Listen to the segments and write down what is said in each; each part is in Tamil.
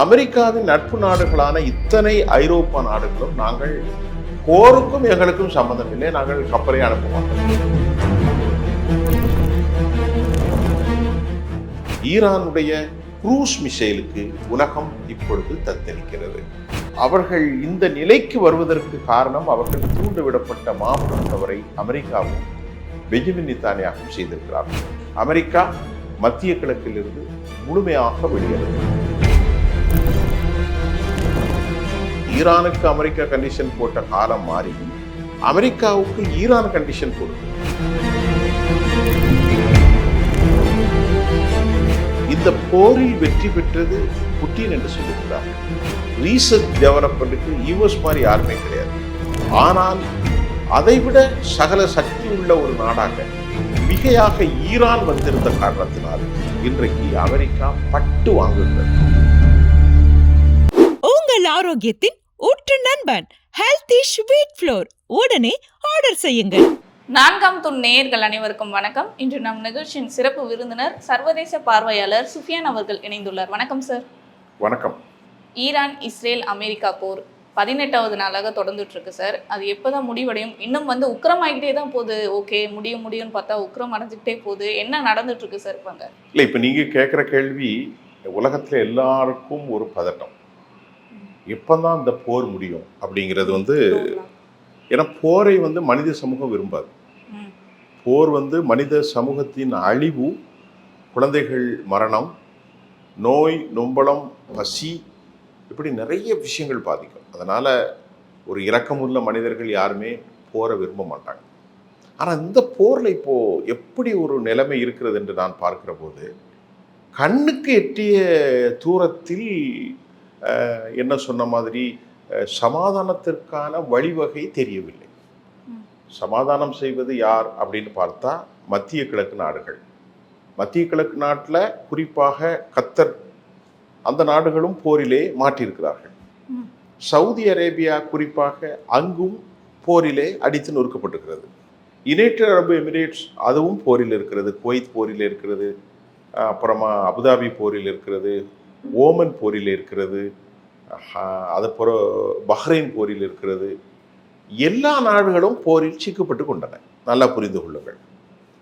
அமெரிக்காவின் நட்பு நாடுகளான இத்தனை ஐரோப்பா நாடுகளும் நாங்கள் போருக்கும் எங்களுக்கும் சம்பந்தம் இல்லை, நாங்கள் கப்பலை அனுப்ப மாட்டோம். ஈரானுடைய குரூஸ் மிசைலுக்கு உலகம் இப்பொழுது தத்தளிக்கிறது. அவர்கள் இந்த நிலைக்கு வருவதற்கு காரணம் அவர்கள் தூண்டுவிடப்பட்ட மாபெரும் தவறை அமெரிக்காவும் பெஞ்சமின் நெத்தன்யாஹூவும் செய்திருக்கிறார்கள். அமெரிக்கா மத்திய கிழக்கில் இருந்து முழுமையாக வெளியேறும். ஈரானுக்கு அமெரிக்கா கண்டிஷன் போட்ட காலம் மாறி அமெரிக்காவுக்கு ஈரான் கண்டிஷன் போடுது. இந்த போரில் வெற்றி பெற்றது புட்டின் என்று சொல்லியிருக்கிறார். ரீசர்ச் டெவலப்மெண்ட்டுக்கு யூஎஸ் மாதிரி யாருமே கிடையாது. ஆனால் அதைவிட சகல சக்தி உள்ள ஒரு நாடாக மிகையாக ஈரான் வந்திருந்த காரணத்தினால் இன்றைக்கு அமெரிக்கா பட்டு வாங்குகிறது. உங்கள் ஆரோக்கியத்தின் ஊற்று நண்பன் ஹெல்தி ஸ்வீட் ஃப்ளோர் உடனே ஆர்டர் செய்யுங்கள். நான்காம் தூண் நேயர்கள் அனைவருக்கும் வணக்கம். இன்று நம் நிகழ்ச்சியின் சிறப்பு விருந்தினர் சர்வதேச பார்வையாளர் சுஃபியான் அவர்கள் இணைந்துள்ளார். வணக்கம் சார். வணக்கம். ஈரான் இஸ்ரேல் அமெரிக்கா போர் 18வது நாளாக தொடர்ந்துட்டு இருக்கு சார். அது எப்போதான் முடிவடையும்? இன்னும் உக்கிரமாகிட்டே தான் போகுது. ஓகே, முடியும்னு பார்த்தா உக்கிரம் அடைஞ்சிக்கிட்டே போகுது. என்ன நடந்துட்டு இருக்கு சார்? இருப்பாங்க இல்லை, இப்போ நீங்கள் கேட்குற கேள்வி உலகத்தில் எல்லாருக்கும் ஒரு பதட்டம். எப்போதான் இந்த போர் முடியும் அப்படிங்கிறது ஏன்னா போரை மனித சமூகம் விரும்பாது. போர் மனித சமூகத்தின் அழிவு, குழந்தைகள் மரணம், நோய் நொம்பலம், பசி, இப்படி நிறைய விஷயங்கள் பாதிக்கும். அதனால் ஒரு இரக்கமுள்ள மனிதர்கள் யாருமே போரை விரும்ப மாட்டாங்க. ஆனால் இந்த போரில் இப்போது எப்படி ஒரு நிலைமை இருக்கிறது என்று நான் பார்க்கிற போது, கண்ணுக்கு எட்டிய தூரத்தில் என்ன சொன்ன மாதிரி சமாதானத்திற்கான வழிவகை தெரியவில்லை. சமாதானம் செய்வது யார் அப்படின்னு பார்த்தா மத்திய கிழக்கு நாடுகள். மத்திய கிழக்கு நாட்டில் குறிப்பாக கத்தர், அந்த நாடுகளும் போரிலே மாட்டியிருக்கிறார்கள். சவுதி அரேபியா குறிப்பாக அங்கும் போரிலே அடித்து நொறுக்கப்பட்டிருக்கிறது. யுனைடெட் அரபு எமிரேட்ஸ் அதுவும் போரில் இருக்கிறது. குவைத் போரில் இருக்கிறது. அப்புறமா அபுதாபி போரில் இருக்கிறது. ஓமன் போரில் இருக்கிறது. அதுபோல் பஹ்ரைன் போரில் இருக்கிறது. எல்லா நாடுகளும் போரில் சிக்கப்பட்டு கொண்டன. நல்லா புரிந்து கொள்ளுங்கள்.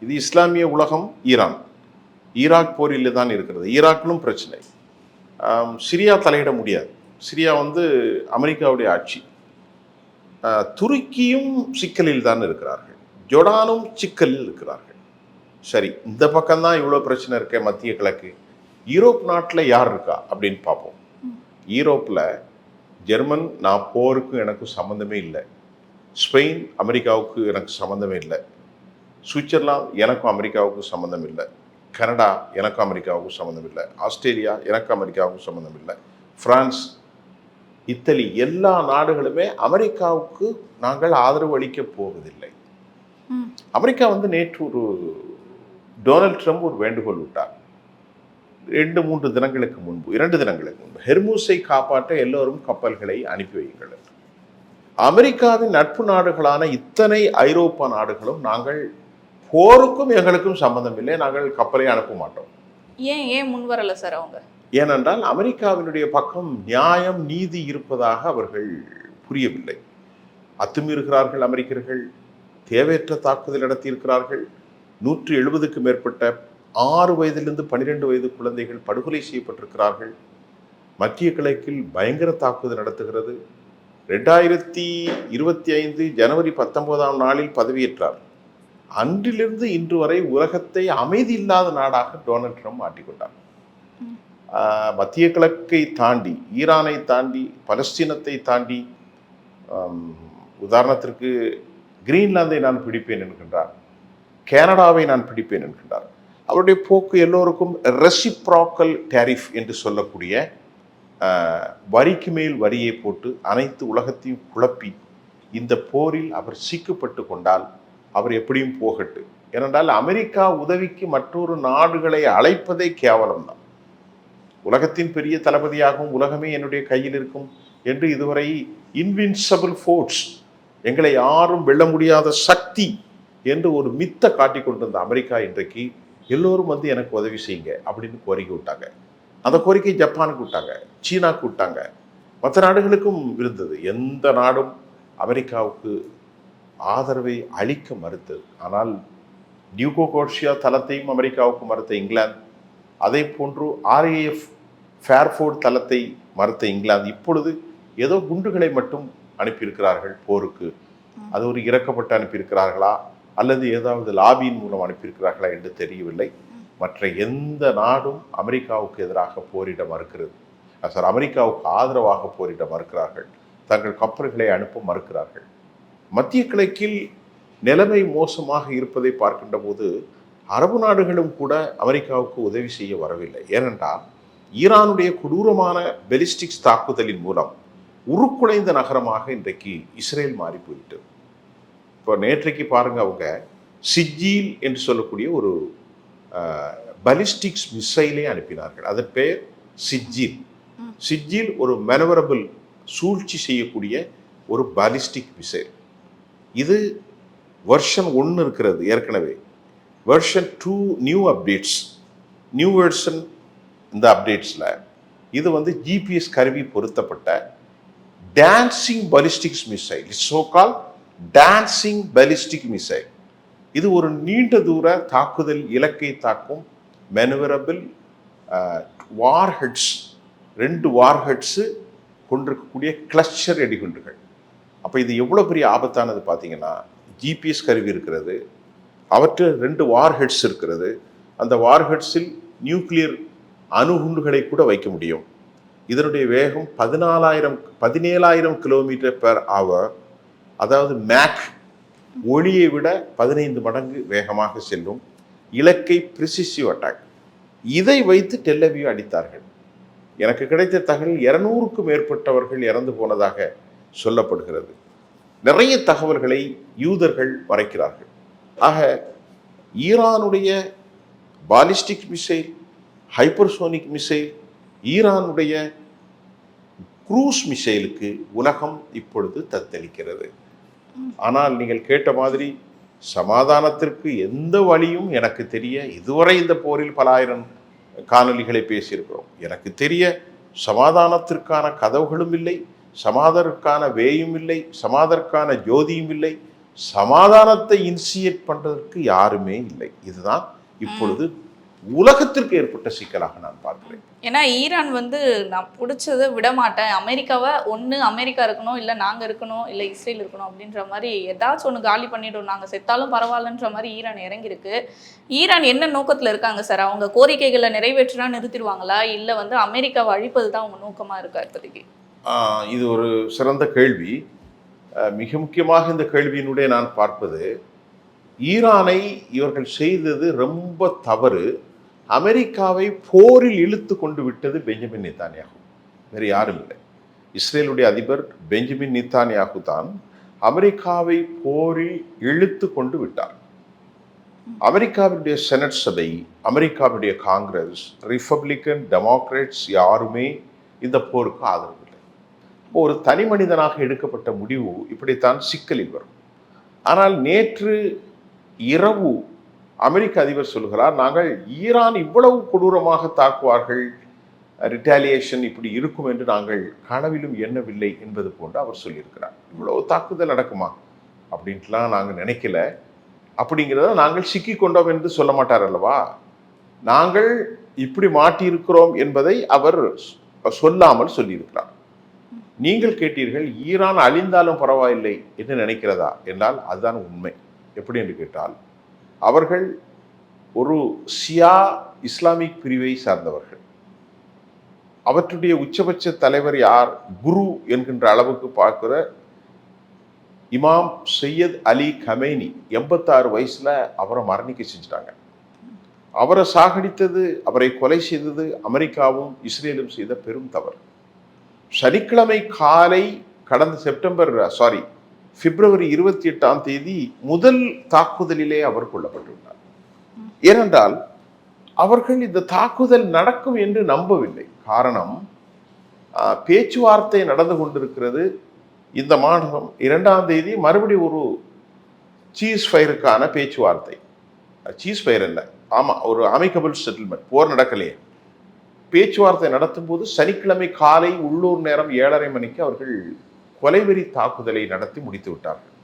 இது இஸ்லாமிய உலகம். ஈராக் போரில் தான் இருக்கிறது. ஈராக்கிலும் பிரச்சனை. சிரியா தலையிட முடியாது. சிரியா அமெரிக்காவுடைய ஆட்சி. துருக்கியும் சிக்கலில் தான் இருக்கிறார்கள். ஜோர்டானும் சிக்கலில் இருக்கிறார்கள். சரி, இந்த பக்கம்தான் இவ்வளோ பிரச்சனை இருக்க மத்திய கிழக்கு. யூரோப் நாட்டில் யார் இருக்கா அப்படின்னு பார்ப்போம். யூரோப்பில் ஜெர்மன், நான் போருக்கும் எனக்கும் சம்மந்தமே இல்லை. ஸ்பெயின், அமெரிக்காவுக்கு எனக்கு சம்மந்தமே இல்லை. சுவிட்சர்லாந்து, எனக்கும் அமெரிக்காவுக்கும் சம்மந்தம் இல்லை. கனடா, எனக்கும் அமெரிக்காவுக்கும் சம்மந்தம் இல்லை. ஆஸ்திரேலியா, எனக்கும் அமெரிக்காவுக்கும் சம்மந்தம் இல்லை. பிரான்ஸ், இத்தாலி, எல்லா நாடுகளுமே அமெரிக்காவுக்கு நாங்கள் ஆதரவு அளிக்கப் போவதில்லை. அமெரிக்கா நேற்று டொனால்ட் ட்ரம்ப் ஒரு வேண்டுகோள் விட்டார். 2 தினங்களுக்கு முன்பு ஹெர்மூஸை காப்பாற்ற எல்லோரும் கப்பல்களை அனுப்பி வையுங்கள். அமெரிக்காவின் நட்பு நாடுகளான இத்தனை ஐரோப்பா நாடுகளும் நாங்கள் போருக்கும் எங்களுக்கும் சம்பந்தம் இல்லை, நாங்கள் கப்பலை அனுப்ப மாட்டோம். ஏன் முன்வரல சார் அவங்க? ஏனென்றால் அமெரிக்காவினுடைய பக்கம் நியாயம், நீதி இருப்பதாக அவர்கள் புரியவில்லை. அத்துமீறுகிறார்கள். அமெரிக்கர்கள் தேவையற்ற தாக்குதல் நடத்தியிருக்கிறார்கள். 170க்கும் மேற்பட்ட 6 வயதிலிருந்து 12 வயது குழந்தைகள் படுகொலை செய்யப்பட்டிருக்கிறார்கள். மத்திய கிழக்கில் பயங்கர தாக்குதல் நடத்துகிறது. 2025 ஜனவரி 19ஆம் நாளில் பதவியேற்றார். அன்றிலிருந்து இன்று வரை உலகத்தை அமைதி இல்லாத நாடாக டொனால்ட் ட்ரம்ப் மாற்றிக்கொண்டார். மத்திய கிழக்கை தாண்டி, ஈரானை தாண்டி, பலஸ்தீனத்தை தாண்டி, உதாரணத்திற்கு கிரீன்லாந்தை நான் பிடிப்பேன் என்கின்றார். கனடாவை நான் பிடிப்பேன் என்கின்றார். அவருடைய போக்கு எல்லோருக்கும் ரெசிப்ராக்கல் டேரிஃப் என்று சொல்லக்கூடிய வரிக்கு மேல் வரியை போட்டு அனைத்து உலகத்தையும் குழப்பி இந்த போரில் அவர் சிக்கப்பட்டு கொண்டால் அவர் எப்படியும் போகட்டு. ஏனென்றால் அமெரிக்கா உதவிக்கு மற்றொரு நாடுகளை அழைப்பதே கேவலம்தான். உலகத்தின் பெரிய தளபதியாகவும் உலகமே என்னுடைய கையில் இருக்கும் என்று இதுவரை இன்வின்சிபிள் ஃபோர்ஸ், எங்களை யாரும் வெல்ல முடியாத சக்தி என்று ஒரு மித்தை காட்டி கொண்டிருந்த அமெரிக்கா இன்றைக்கு எல்லோரும் எனக்கு உதவி செய்யுங்க அப்படின்னு கோரிக்கை விட்டாங்க. அந்த கோரிக்கை ஜப்பானுக்கு விட்டாங்க, சீனாக்கு விட்டாங்க, மற்ற நாடுகளுக்கும் இருந்தது. எந்த நாடும் அமெரிக்காவுக்கு ஆதரவை அளிக்க மறுத்தது. ஆனால் டியூகோ கோர்ஷியா தளத்தையும் அமெரிக்காவுக்கு மறுத்த இங்கிலாந்து, அதே போன்று ஆர்ஏஎஃப் ஃபேர்ஃபோர்ட் தளத்தை மறுத்த இங்கிலாந்து இப்பொழுது ஏதோ குண்டுகளை மட்டும் அனுப்பியிருக்கிறார்கள் போருக்கு. அது ஒரு இறக்கப்பட்டு அனுப்பியிருக்கிறார்களா அல்லது ஏதாவது லாபியின் மூலம் அனுப்பியிருக்கிறார்களா என்று தெரியவில்லை. மற்ற எந்த நாடும் அமெரிக்காவுக்கு எதிராக போரிட மறுக்கிறது, சார் அமெரிக்காவுக்கு ஆதரவாக போரிட மறுக்கிறார்கள், தங்கள் கப்பல்களை அனுப்ப மறுக்கிறார்கள். மத்திய கிழக்கில் நிலைமை மோசமாக இருப்பதை பார்க்கின்ற போது அரபு நாடுகளும் கூட அமெரிக்காவுக்கு உதவி செய்ய வரவில்லை. ஏனென்றால் ஈரானுடைய கொடூரமான பெலிஸ்டிக்ஸ் தாக்குதலின் மூலம் உருக்குலைந்த நகரமாக இன்றைக்கு இஸ்ரேல் மாறி போயிட்டது. இப்போ நேற்றைக்கு பாருங்க, அவங்க சிஜ்ஜீல் என்று சொல்லக்கூடிய ஒரு பலிஸ்டிக்ஸ் மிசைலை அனுப்பினார்கள். அதன் பெயர் சிஜ்ஜீல். சிஜ்ஜீல் ஒரு மெனவரபிள், சூழ்ச்சி செய்யக்கூடிய ஒரு பாலிஸ்டிக் மிசைல். இது வெர்ஷன் 1 இருக்கிறது ஏற்கனவே. Version 2 new updates, new version. இந்த அப்டேட்ஸில் இது வந்து ஜிபிஎஸ் கருவி பொருத்தப்பட்ட dancing ballistics missile, சோகால் dancing ballistic missile. இது ஒரு நீண்ட தூர தாக்குதல் இலக்கை தாக்கும் மெனுவரபிள் வார்ஹெட்ஸ், 2 வார்ஹெட்ஸு கொண்டிருக்கக்கூடிய கிளஸ்டர் வெடிகுண்டுகள். அப்போ இது எவ்வளோ பெரிய ஆபத்தானது பார்த்தீங்கன்னா, ஜிபிஎஸ் கருவி இருக்கிறது, அவற்றில் 2 வார்ஹெட்ஸ் இருக்கிறது. அந்த வார்ஹெட்ஸில் நியூக்ளியர் அணுகுண்டுகளை கூட வைக்க முடியும். இதனுடைய வேகம் 17,000 கிலோமீட்டர் பெர் ஹவர், அதாவது மேக் ஒளியை விட 15 மடங்கு வேகமாக செல்லும். இலக்கை பிரிசிசிவ் அட்டாக். இதை வைத்து டெல்லவியூ அடித்தார்கள். எனக்கு கிடைத்த தகவல் 200க்கும் மேற்பட்டவர்கள் இறந்து போனதாக சொல்லப்படுகிறது. நிறைய தகவல்களை யூதர்கள் மறைக்கிறார்கள். ஆக ஈரானுடைய பாலிஸ்டிக் மிசைல், ஹைப்பர்சோனிக் மிசைல், ஈரானுடைய குரூஸ் மிசைலுக்கு உலகம் இப்பொழுது தத்தளிக்கிறது. ஆனால் நீங்கள் கேட்ட மாதிரி சமாதானத்திற்கு எந்த வழியும் எனக்கு தெரிய, இதுவரை இந்த போரில் பல ஆயிரம் காணொலிகளை பேசியிருக்கிறோம், எனக்கு தெரிய சமாதானத்திற்கான கதவுகளும் இல்லை, சமாதானத்திற்கான வேயும் இல்லை, சமாதானத்திற்கான ஜோதியும் இல்லை, சமாதானத்தை இனிஷியேட் பண்றதற்கு யாருமே இல்லை. இதுதான் இப்பொழுது உலகத்திற்கு ஏற்பட்ட சிக்கலாக நான் பார்க்கிறேன். ஏன்னா ஈரான் வந்து நான் பிடிச்சதை விட மாட்டேன், அமெரிக்காவை ஒன்று அமெரிக்கா இருக்கணும், இல்லை நாங்கள் இருக்கணும், இல்லை இஸ்ரேல் இருக்கணும் அப்படின்ற மாதிரி ஏதாச்சும் ஒன்று காலி பண்ணிவிடும், நாங்கள் செத்தாலும் பரவாயில்லன்ற மாதிரி ஈரான் இறங்கியிருக்கு. ஈரான் என்ன நோக்கத்தில் இருக்காங்க சார்? அவங்க கோரிக்கைகளை நிறைவேற்றினா நிறுத்திடுவாங்களா, இல்லை வந்து அமெரிக்காவை அழிப்பது தான் அவங்க நோக்கமாக இருக்கா இப்போதைக்கு? இது ஒரு சிறந்த கேள்வி. மிக முக்கியமாக இந்த கேள்வியினுடைய நான் பார்ப்பது, ஈரானை இவர்கள் செய்தது ரொம்ப தவறு. அமெரிக்காவை போரில் இழுத்து கொண்டு விட்டது பெஞ்சமின் நெத்தானியாகு, வேறு யாரும் இல்லை. இஸ்ரேலுடைய அதிபர் பெஞ்சமின் நெத்தானியாகு தான் அமெரிக்காவை போரில் இழுத்து கொண்டு விட்டார். அமெரிக்காவுடைய செனட் சபை, அமெரிக்காவுடைய காங்கிரஸ், ரிப்பப்ளிக்கன், டெமோக்ராட்ஸ் யாருமே இந்த போருக்கு ஆதரவு இல்லை. ஒரு தனி மனிதனாக எடுக்கப்பட்ட முடிவு இப்படித்தான் சிக்கலில் வரும். ஆனால் நேற்று இரவு அமெரிக்க அதிபர் சொல்கிறார், நாங்கள் ஈரான் இவ்வளவு கொடூரமாக தாக்குவார்கள், ரிட்டாலியேஷன் இப்படி இருக்கும் என்று நாங்கள் கனவிலும் எண்ணவில்லை என்பது போன்று அவர் சொல்லியிருக்கிறார். இவ்வளவு தாக்குதல் நடக்குமா அப்படின்ட்டுலாம் நாங்கள் நினைக்கல, அப்படிங்கிறத நாங்கள் சிக்கி கொண்டோம் என்று சொல்ல மாட்டார் அல்லவா. நாங்கள் இப்படி மாட்டியிருக்கிறோம் என்பதை அவர் சொல்லாமல் சொல்லியிருக்கிறார். நீங்கள் கேட்டீர்கள் ஈரான் அழிந்தாலும் பரவாயில்லை என்று நினைக்கிறதா என்றால் அதுதான் உண்மை. எப்படி என்று கேட்டால், அவர்கள் ஒரு ஷியா இஸ்லாமிக் பிரிவை சார்ந்தவர்கள். அவற்றுடைய உச்சபட்ச தலைவர் யார்? குரு என்கின்ற அளவுக்கு பார்க்கிற இமாம் சையத் அலி கமேனி 86 வயசுல அவரை மரணிக்க செஞ்சிட்டாங்க. அவரை சாகடித்தது, அவரை கொலை செய்தது அமெரிக்காவும் இஸ்ரேலும் செய்த பெரும் தவறு. சனிக்கிழமை காலை கடந்த பிப்ரவரி 28 முதல் தாக்குதலிலே அவர் கொல்லப்பட்டுள்ளார். ஏனென்றால் அவர்கள் இந்த தாக்குதல் நடக்கும் என்று நம்பவில்லை. காரணம், பேச்சுவார்த்தை நடந்து கொண்டிருக்கிறது. இந்த மாதம் 2 மறுபடியும் ஒரு சீஸ் ஃபயருக்கான பேச்சுவார்த்தை. சீஸ் ஃபயர் இல்லை, ஆமாம், ஒரு அமிக்கபிள் செட்டில்மெண்ட், போர் நடக்கலையே, பேச்சுவார்த்தை நடத்தும் போது சனிக்கிழமை காலை உள்ளூர் நேரம் 7:30 மணிக்கு அவர்கள் கொலைவெறி தாக்குதலை நடத்தி முடித்து விட்டார்கள்.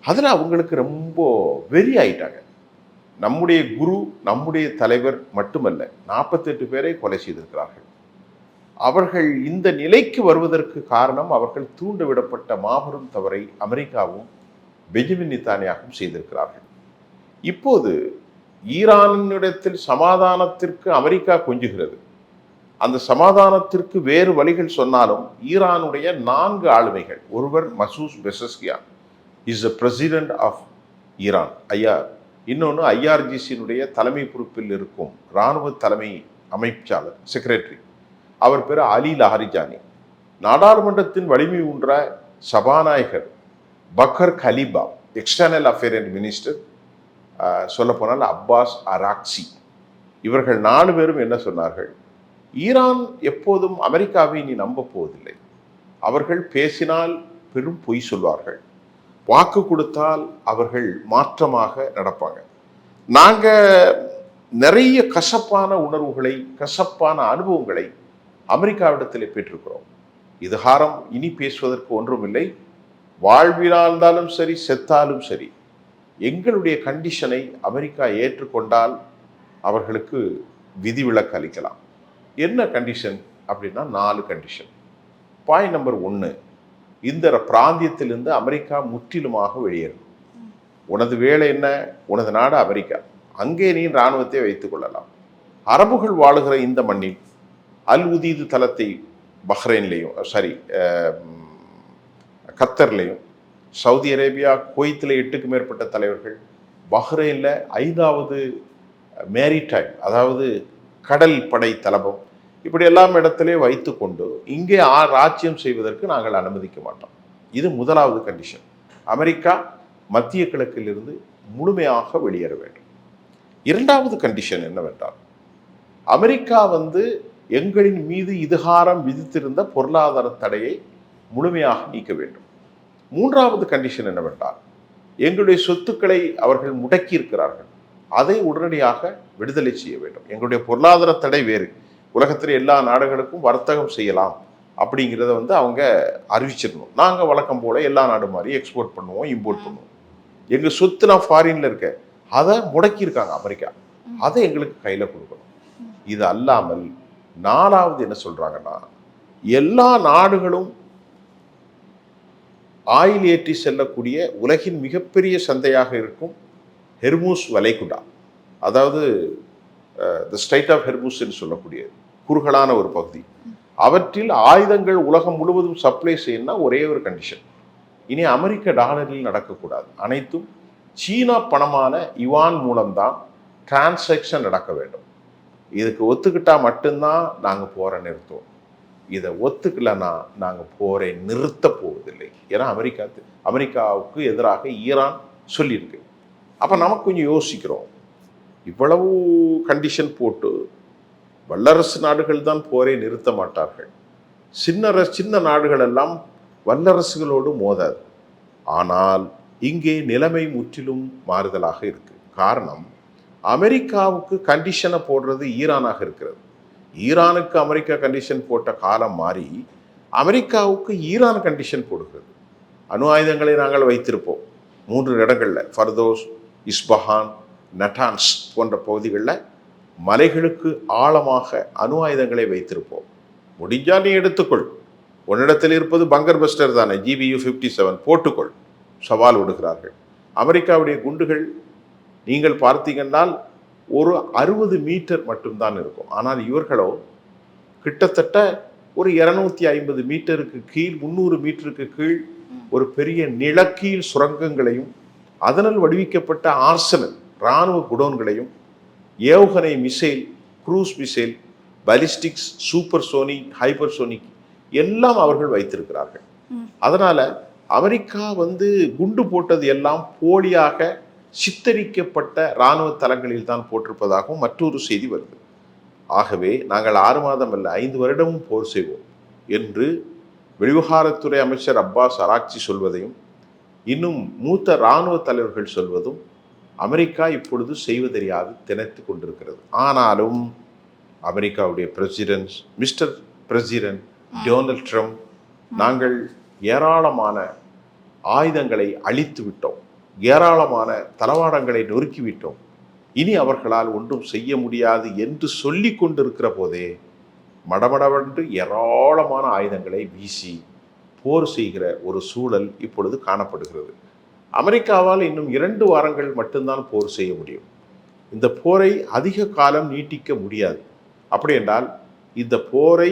அதில் அவங்களுக்கு ரொம்ப வெறி ஆயிட்டாங்க. நம்முடைய குரு, நம்முடைய தலைவர் மட்டுமல்ல, 48 பேரை கொலை செய்திருக்கிறார்கள். அவர்கள் இந்த நிலைக்கு வருவதற்கு காரணம் அவர்கள் தூண்டிவிடப்பட்ட மாபெரும் தவறை அமெரிக்காவும் பெஞ்சமின் நெத்தன்யாகும் செய்திருக்கிறார்கள். இப்போது ஈரானிடத்தில் சமாதானத்திற்கு அமெரிக்கா கொஞ்சுகிறது. அந்த சமாதானத்திற்கு வேறு வழிகள் சொன்னாலும் ஈரானுடைய 4 ஆளுமைகள், ஒருவர் Masoud Pezeshkian, is the president of Iran, ஐயா. இன்னொன்று ஐஆர்ஜிசியினுடைய தலைமை பொறுப்பில் இருக்கும் இராணுவ தலைமை அமைச்சாளர், செக்ரட்டரி, அவர் பேர் அலி லஹரிஜானி. நாடாளுமன்றத்தின் வலிமை ஊன்ற சபாநாயகர் பக்கர் கலிபா, எக்ஸ்டர்னல் அஃபேர் அண்ட் மினிஸ்டர் சொல்லப்போனால் அப்பாஸ் அராக்சி. இவர்கள் 4 பேரும் என்ன சொன்னார்கள்? ஈரான் எப்போதும் அமெரிக்காவை நீ நம்ப போவதில்லை. அவர்கள் பேசினால் பெரும் பொய் சொல்வார்கள், வாக்கு கொடுத்தால் அவர்கள் மாற்றமாக நடப்பாங்க. நாங்கள் நிறைய கசப்பான உணர்வுகளை, கசப்பான அனுபவங்களை அமெரிக்காவிடத்தில் பெற்றிருக்கிறோம். இதுகாரம் இனி பேசுவதற்கு ஒன்றுமில்லை. வாழ்வினால்ந்தாலும் சரி, செத்தாலும் சரி, எங்களுடைய கண்டிஷனை அமெரிக்கா ஏற்றுக்கொண்டால் அவர்களுக்கு விதிவிலக்கு அளிக்கலாம். என்ன கண்டிஷன் அப்படின்னா 4 கண்டிஷன். பாயிண்ட் நம்பர் 1, இந்த பிராந்தியத்திலிருந்து அமெரிக்கா முற்றிலுமாக வெளியேறும். உனது வேலை என்ன? உனது நாடு அமெரிக்கா, அங்கே நீ இராணுவத்தை வைத்துக் கொள்ளலாம். அரபுகள் வாழுகிற இந்த மண்ணில் அல் உதீது தளத்தை பஹ்ரைன்லேயும், கத்தர்லேயும், சவுதி அரேபியா, குவைத்தில் 8க்கும் மேற்பட்ட தலைவர்கள், பஹ்ரைனில் 5வது மேரிடைம், அதாவது கடல் படை தளபம், இப்படி எல்லாம் இடத்திலே வைத்து கொண்டு இங்கே ராஜ்யம் செய்வதற்கு நாங்கள் அனுமதிக்க மாட்டோம். இது முதலாவது கண்டிஷன். அமெரிக்கா மத்திய கிழக்கிலிருந்து முழுமையாக வெளியேற வேண்டும். 2வது கண்டிஷன் என்னவென்றால், அமெரிக்கா எங்களின் மீது இதுகாரம் விதித்திருந்த பொருளாதார தடையை முழுமையாக நீக்க வேண்டும். 3வது கண்டிஷன் என்னவென்றால், எங்களுடைய சொத்துக்களை அவர்கள் முடக்கி இருக்கிறார்கள், அதை உடனடியாக விடுதலை செய்ய வேண்டும். எங்களுடைய பொருளாதார தடை வேறு, உலகத்தில் எல்லா நாடுகளுக்கும் வர்த்தகம் செய்யலாம் அப்படிங்கிறத அவங்க அறிவிச்சிடணும். நாங்கள் வழக்கம் போல எல்லா நாடு மாதிரி எக்ஸ்போர்ட் பண்ணுவோம், இம்போர்ட் பண்ணுவோம். எங்கள் சொத்து நான் ஃபாரின்ல இருக்க, அதை முடக்கியிருக்காங்க அமெரிக்கா, அதை எங்களுக்கு கையில் கொடுக்கணும். இது அல்லாமல் 4வது என்ன சொல்றாங்கன்னா, எல்லா நாடுகளும் ஆயில் ஏற்றி செல்லக்கூடிய உலகின் மிகப்பெரிய சந்தையாக இருக்கும் ஹெர்மூஸ் வளைகுடா, அதாவது த ஸ்ட்ரைட் ஆஃப் ஹெர்மூஸ் என்று சொல்லக்கூடிய குறுகலான ஒரு பகுதி, அவற்றில் ஆயுதங்கள் உலகம் முழுவதும் சப்ளை செய்யணும்னா ஒரே ஒரு கண்டிஷன், இனி அமெரிக்க டாலரில் நடக்கக்கூடாது. அனைத்தும் சீனா பணமான யுவான் மூலம்தான் டிரான்சாக்ஷன் நடக்க வேண்டும். இதுக்கு ஒத்துக்கிட்டா மட்டும்தான் நாங்கள் போரை நிறுத்துவோம். இதை ஒத்துக்கலைன்னா நாங்கள் போரை நிறுத்த போவதில்லை. ஏன்னா அமெரிக்காவுக்கு எதிராக ஈரான் சொல்லியிருக்கு. அப்போ நமக்கு கொஞ்சம் யோசிக்கிறோம், இவ்வளவு கண்டிஷன் போட்டு வல்லரசு நாடுகள் தான் போரை நிறுத்த மாட்டார்கள். சின்ன நாடுகள் எல்லாம் வல்லரசுகளோடு மோதாது. ஆனால் இங்கே நிலைமை முற்றிலும் மாறுதலாக இருக்கு. காரணம், அமெரிக்காவுக்கு கண்டிஷனை போடுறது ஈரானாக இருக்கிறது. ஈரானுக்கு அமெரிக்கா கண்டிஷன் போட்ட காலம் மாறி அமெரிக்காவுக்கு ஈரான் கண்டிஷன் போடுகிறது. அணு ஆயுதங்களை நாங்கள் வைத்திருப்போம் 3 இடங்களில், ஃபர்தோஸ், இஸ்பஹான், நட்டான்ஸ் போன்ற பகுதிகளில் மலைகளுக்கு ஆழமாக அணு ஆயுதங்களை வைத்திருப்போம். முடிஞ்சா நீ எடுத்துக்கொள், உன்னிடத்தில் இருப்பது பங்கர் பஸ்டர் தானே, GBU-57 போட்டுக்கொள், சவால் விடுகிறார்கள். அமெரிக்காவுடைய குண்டுகள் நீங்கள் பார்த்தீங்கன்னால் ஒரு 60 மீட்டர் மட்டும்தான் இருக்கும். ஆனால் இவர்களோ கிட்டத்தட்ட ஒரு 250 மீட்டருக்கு கீழ், 300 மீட்டருக்கு கீழ் ஒரு பெரிய நிலக்கீழ் சுரங்கங்களையும், அதனால் வடிவிக்கப்பட்ட ஆர்சனல் இராணுவ குடோன்களையும், ஏவுகணை missile, cruise missile, ballistics, supersonic, hypersonic எல்லாம் அவர்கள் வைத்திருக்கிறார்கள். அதனால அமெரிக்கா குண்டு போட்டது எல்லாம் போலியாக சித்தரிக்கப்பட்ட இராணுவ தளங்களில் தான் போட்டிருப்பதாகவும் மற்றொரு செய்தி வருது. ஆகவே நாங்கள் 6 மாதம் அல்ல 5 வருடமும் போர் செய்வோம் என்று வெளிவிவகாரத்துறை அமைச்சர் அப்பாஸ் அராக்சி சொல்வதையும் இன்னும் மூத்த இராணுவ தலைவர்கள் சொல்வதும் அமெரிக்கா இப்பொழுது செய்வதறியாது திணைத்து கொண்டிருக்கிறது. ஆனாலும் அமெரிக்காவுடைய president mister president Donald Trump, நாங்கள் ஏராளமான ஆயுதங்களை அழித்து விட்டோம், ஏராளமான தளவாடங்களை நொறுக்கிவிட்டோம், இனி அவர்களால் ஒன்றும் செய்ய முடியாது என்று சொல்லி கொண்டிருக்கிற போதே மடமடவென்று ஏராளமான ஆயுதங்களை வீசி போர் செய்கிற ஒரு சூழல் இப்பொழுது காணப்படுகிறது. அமெரிக்காவால் இன்னும் 2 வாரங்கள் மட்டும்தான் போர் செய்ய முடியும். இந்த போரை அதிக காலம் நீட்டிக்க முடியாது. அப்படி என்றால் இந்த போரை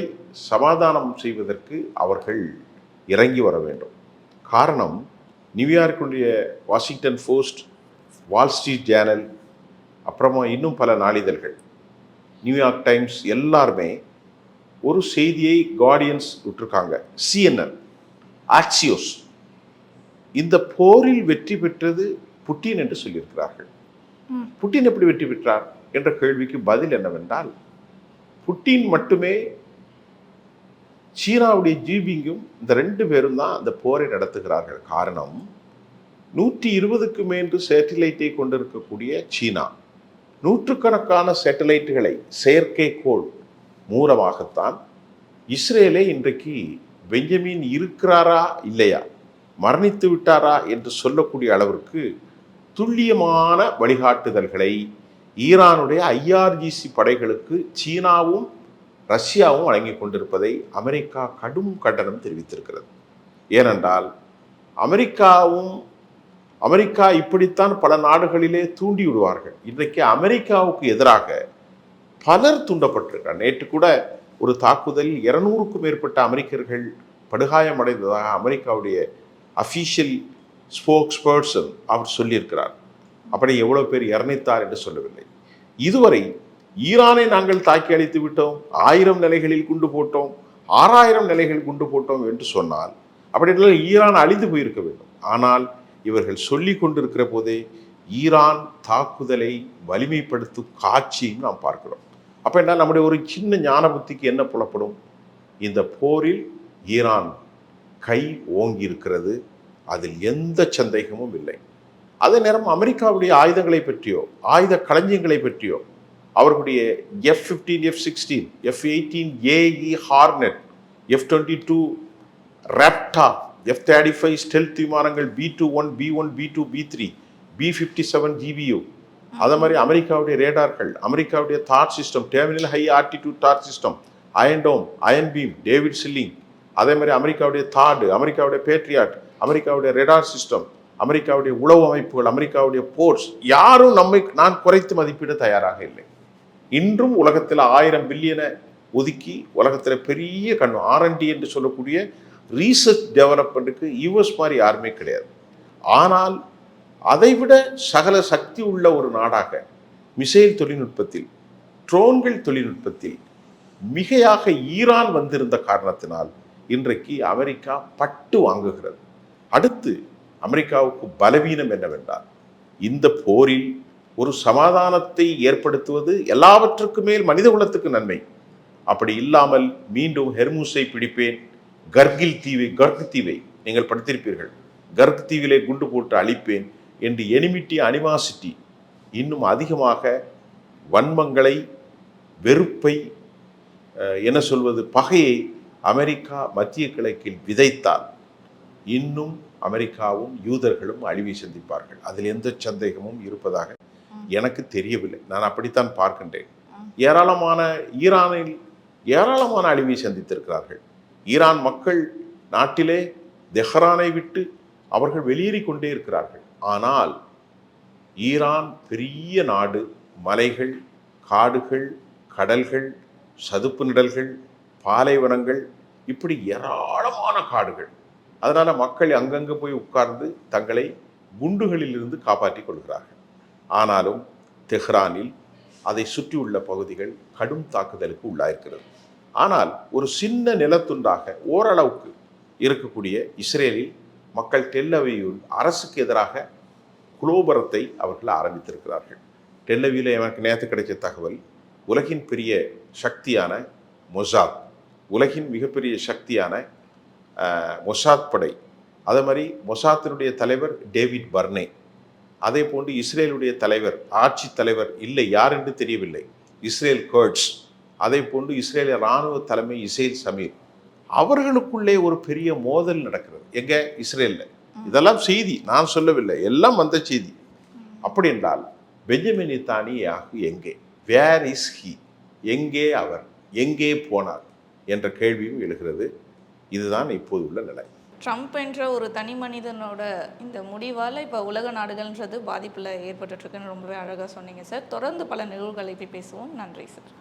சமாதானம் செய்வதற்கு அவர்கள் இறங்கி வர வேண்டும். காரணம், நியூயார்க்குடைய Washington Post, Wall Street Journal, அப்புறமா இன்னும் பல நாளிதழ்கள், நியூயார்க் டைம்ஸ் எல்லாருமே ஒரு செய்தியை கார்டியன்ஸ் விட்டுருக்காங்க. CNN, ஆக்சியோஸ், இந்த போரில் வெற்றி பெற்றது புட்டின் என்று சொல்லியிருக்கிறார்கள். புட்டின் எப்படி வெற்றி பெற்றார் என்ற கேள்விக்கு பதில் என்னவென்றால், புட்டின் மட்டுமே சீனாவுடைய ஜீபிங்கும் இந்த 2 பேரும் தான் அந்த போரை நடத்துகிறார்கள். காரணம், 120க்கு மேன்று சேட்டிலைட்டை கொண்டிருக்கக்கூடிய சீனா நூற்றுக்கணக்கான சேட்டலைட்டுகளை செயற்கைக்கோள் மூலமாகத்தான் இஸ்ரேலே இன்றைக்கு பெஞ்சமின் இருக்கிறாரா இல்லையா, மரணித்து விட்டாரா என்று சொல்லக்கூடிய அளவிற்கு துல்லியமான வழிகாட்டுதல்களை ஈரானுடைய IRGC படைகளுக்கு சீனாவும் ரஷ்யாவும் வழங்கி கொண்டிருப்பதை அமெரிக்கா கடும் கண்டனம் தெரிவித்திருக்கிறது. ஏனென்றால் அமெரிக்கா இப்படித்தான் பல நாடுகளிலே தூண்டி விடுவார்கள். இன்றைக்கு அமெரிக்காவுக்கு எதிராக பலர் தூண்டப்பட்டிருக்கிறார். நேற்று கூட ஒரு தாக்குதலில் 200க்கும் மேற்பட்ட அமெரிக்கர்கள் படுகாயமடைந்ததாக அமெரிக்காவுடைய அஃபீஷியல் ஸ்போக்ஸ் பர்சன் அவர் சொல்லியிருக்கிறார். அப்படி எவ்வளோ பேர் இறந்துத்தார் என்று சொல்லவில்லை. இதுவரை ஈரானை நாங்கள் தாக்கி அழித்து விட்டோம், 1000 நிலைகளில் குண்டு போட்டோம், 6000 நிலைகளில் குண்டு போட்டோம் என்று சொன்னால் அப்படி ஈரான் அழிந்து போயிருக்க வேண்டும். ஆனால் இவர்கள் சொல்லி கொண்டிருக்கிற போதே ஈரான் தாக்குதலை வலிமைப்படுத்தும் காட்சியும் நாம் பார்க்கிறோம். அப்போ என்ன, நம்முடைய ஒரு சின்ன ஞான புத்திக்கு என்ன புலப்படும், இந்த போரில் ஈரான் கை ஓங்கி இருக்கிறது, அதில் எந்த சந்தேகமும் இல்லை. அதே நேரம் அமெரிக்காவுடைய ஆயுதங்களை பற்றியோ ஆயுத களஞ்சியங்களை பற்றியோ அவர்களுடைய F-15, F-16, F-18AE hornet, F-22 Raptor, F-35 stealth விமானங்கள், B-21, B-1, B-2, B-3, B-57 GBU, அதே மாதிரி அமெரிக்காவுடைய ரேடார்கள், அமெரிக்காவுடைய thought system, terminal high altitude thought system, iron dome, iron beam, David chilling, அதே மாதிரி அமெரிக்காவுடைய தாடு, அமெரிக்காவுடைய பேட்ரியாட், அமெரிக்காவுடைய ரேடார் சிஸ்டம், அமெரிக்காவுடைய உளவு அமைப்புகள், அமெரிக்காவுடைய போர்ஸ், யாரும் நான் குறைத்து மதிப்பிட தயாராக இல்லை. இன்றும் உலகத்தில் 1000 பில்லியனை ஒதுக்கி உலகத்தில் பெரிய R&D என்று சொல்லக்கூடிய ரீசர்ச் டெவலப்மெண்ட்டுக்கு US மாதிரி யாருமே கிடையாது. ஆனால் அதைவிட சகல சக்தி உள்ள ஒரு நாடாக மிசைல் தொழில்நுட்பத்தில், ட்ரோன்கள் தொழில்நுட்பத்தில் மிகையாக ஈரான் வந்திருந்த காரணத்தினால் இன்றைக்கு அமெரிக்கா பட்டு வாங்குகிறது. அடுத்து அமெரிக்காவுக்கு பலவீனம் என்னவென்றால், இந்த போரில் ஒரு சமாதானத்தை ஏற்படுத்துவது எல்லாவற்றுக்கும் மேல் மனித குலத்துக்கு நன்மை. அப்படி இல்லாமல் மீண்டும் ஹெர்முஸை பிடிப்பேன், கர்க் தீவை நீங்கள் படித்திருப்பீர்கள், கர்க் தீவிலே குண்டு போட்டு அழிப்பேன் என்று எனிமிட்டி, அனிமாசிட்டி, இன்னும் அதிகமாக வன்மங்களை, வெறுப்பை, என்ன சொல்வது, பகையை அமெரிக்கா மத்திய கிழக்கில் விதைத்தால் இன்னும் அமெரிக்காவும் யூதர்களும் அழிவை சந்திப்பார்கள். அதில் எந்த சந்தேகமும் இருப்பதாக எனக்கு தெரியவில்லை. நான் அப்படித்தான் பார்க்கின்றேன். ஈரானில் ஏராளமான அழிவை சந்தித்திருக்கிறார்கள். ஈரான் மக்கள் நாட்டிலே தெஹ்ரானை விட்டு அவர்கள் வெளியேறி கொண்டே இருக்கிறார்கள். ஆனால் ஈரான் பெரிய நாடு, மலைகள், காடுகள், கடல்கள், சதுப்பு நிழல்கள், பாலைவனங்கள், இப்படி ஏராளமான காடுகள். அதனால் மக்கள் அங்கங்கே போய் உட்கார்ந்து தங்களை குண்டுகளிலிருந்து காப்பாற்றிக் கொள்கிறார்கள். ஆனாலும் தெஹ்ரானில் அதை சுற்றியுள்ள பகுதிகள் கடும் தாக்குதலுக்கு உள்ளாயிருக்கிறது. ஆனால் ஒரு சின்ன நிலத்துண்டாக ஓரளவுக்கு இருக்கக்கூடிய இஸ்ரேலில் மக்கள் டெல் அவிவில் அரசுக்கு எதிராக குளோபரத்தை அவர்கள் ஆரம்பித்திருக்கிறார்கள். டெல் அவிவில் எனக்கு நேற்று கிடைச்ச தகவல், உலகின் பெரிய சக்தியான மொசாத், உலகின் மிகப்பெரிய சக்தியான மொசாத் படை, அதே மாதிரி மொசாத்தினுடைய தலைவர் டேவிட் பர்னே, அதே போன்று இஸ்ரேலுடைய தலைவர், ஆட்சி தலைவர் இல்லை, யார் என்று தெரியவில்லை, இஸ்ரேல் கர்ட்ஸ், அதை போன்று இஸ்ரேலிய இராணுவ தலைமை இஸ்ரேல் சமீர் அவர்களுக்குள்ளே ஒரு பெரிய மோதல் நடக்கிறது எங்க இஸ்ரேலில். இதெல்லாம் செய்தி, நான் சொல்லவில்லை, எல்லாம் வந்த செய்தி. அப்படி என்றால் பெஞ்சமின் நேதன்யாகு எங்கே, வேர் இஸ் ஹி, எங்கே அவர், எங்கே போனார் என்ற கேள்வியும் எழுகிறது. இதுதான் இப்போது உள்ள நிலை. ட்ரம்ப் என்ற ஒரு தனி மனிதனோட இந்த முடிவால் இப்போ உலக நாடுகள்ன்றது பாதிப்பில் ஏற்பட்டுருக்குன்னு ரொம்பவே அழகாக சொன்னீங்க சார். தொடர்ந்து பல நிகழ்வுகளை பேசுவோம். நன்றி சார்.